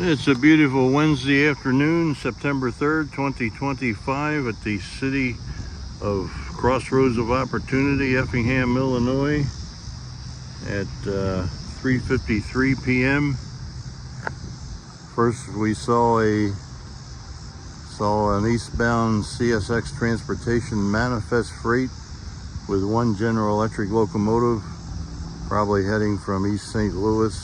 It's a beautiful Wednesday afternoon, September 3rd, 2025 at the City of Crossroads of Opportunity, Effingham, Illinois at 3:53 p.m. First we saw an eastbound CSX Transportation manifest freight with one General Electric locomotive, probably heading from East St. Louis,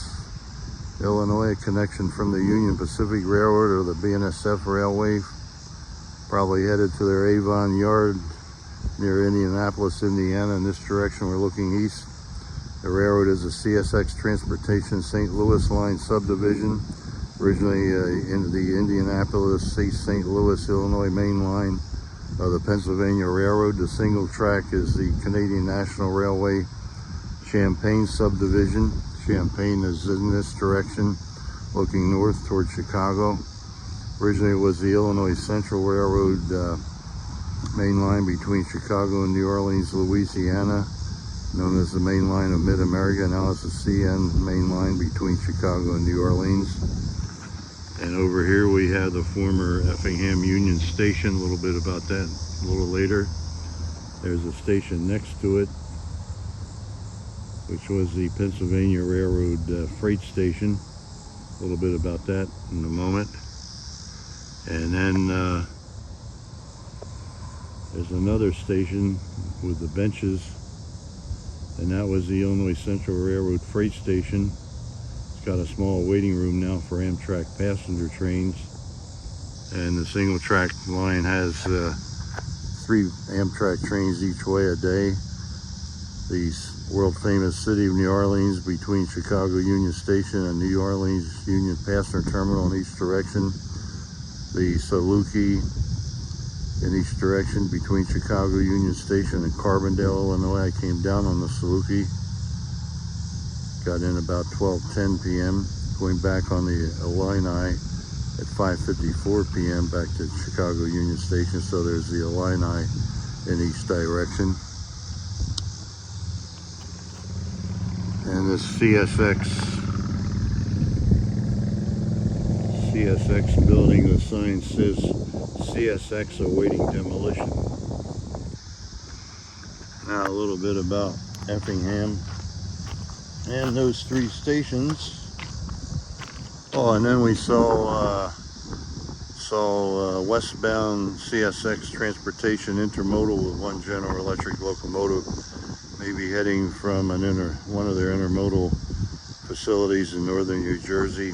Illinois, a connection from the Union Pacific Railroad or the BNSF Railway, probably headed to their Avon Yard near Indianapolis, Indiana. In this direction, we're looking east. The railroad is a CSX Transportation St. Louis Line Subdivision, originally in the Indianapolis, St. Louis, Illinois mainline of the Pennsylvania Railroad. The single track is the Canadian National Railway Champaign Subdivision. Champaign is in this direction, looking north towards Chicago. Originally it was the Illinois Central Railroad main line between Chicago and New Orleans, Louisiana, known as the main line of Mid-America. Now it's the CN main line between Chicago and New Orleans. And over here we have the former Effingham Union Station. A little bit about that a little later. There's a station next to it, which was the Pennsylvania Railroad freight station. A little bit about that in a moment. And then there's another station with the benches, and that was the Illinois Central Railroad freight station. It's got a small waiting room now for Amtrak passenger trains, and the single track line has 3 Amtrak trains each way a day. The world famous city of New Orleans between Chicago Union Station and New Orleans Union Passenger Terminal in each direction. The Saluki in each direction between Chicago Union Station and Carbondale, Illinois. I came down on the Saluki, got in about 12:10 p.m., going back on the Illini at 5:54 p.m. back to Chicago Union Station. So there's the Illini in each direction. And this CSX building, the sign says CSX awaiting demolition. Now a little bit about Effingham and those 3 stations. Oh, and then we saw westbound CSX Transportation intermodal with one General Electric locomotive, maybe heading from one of their intermodal facilities in northern New Jersey,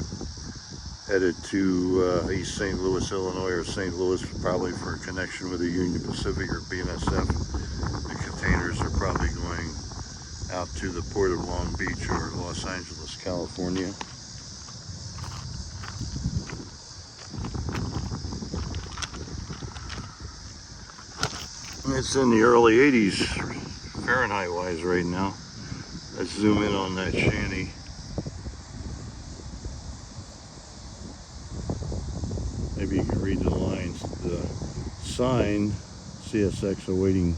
headed to East St. Louis, Illinois, or St. Louis, probably for a connection with the Union Pacific or BNSF. The containers are probably going out to the Port of Long Beach or Los Angeles, California. It's in the early 80s Fahrenheit wise right now. Let's zoom in on that shanty. Maybe you can read the lines. The sign, CSX awaiting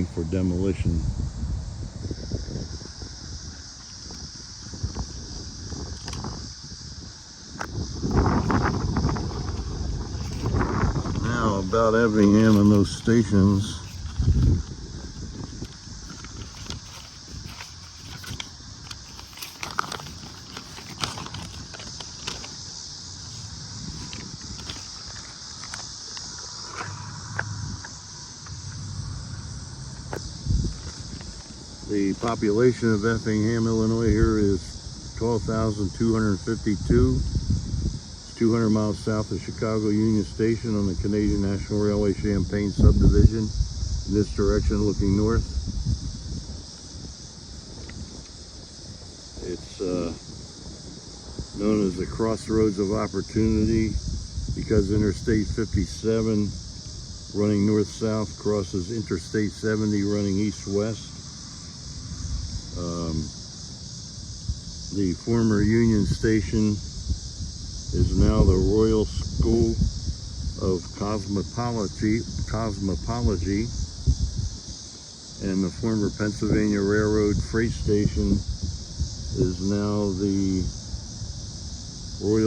for demolition. Now about Effingham and those stations. The population of Effingham, Illinois here is 12,252. It's 200 miles south of Chicago Union Station on the Canadian National Railway Champaign Subdivision. In this direction, looking north. It's known as the Crossroads of Opportunity because Interstate 57 running north-south crosses Interstate 70 running east-west. The former Union Station is now the Royal School of Cosmetology, and the former Pennsylvania Railroad freight station is now the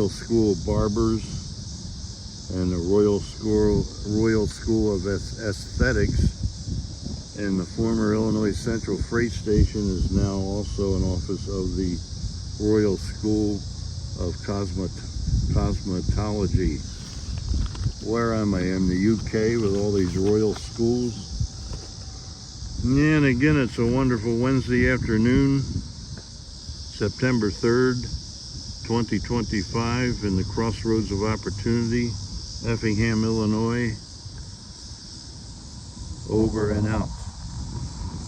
Royal School of Barbers and the Royal School of Aesthetics. And the former Illinois Central Freight Station is now also an office of the Royal School of Cosmetology. Where am I? In the UK with all these royal schools. And again, it's a wonderful Wednesday afternoon, September 3rd, 2025, in the Crossroads of Opportunity, Effingham, Illinois. Over and out.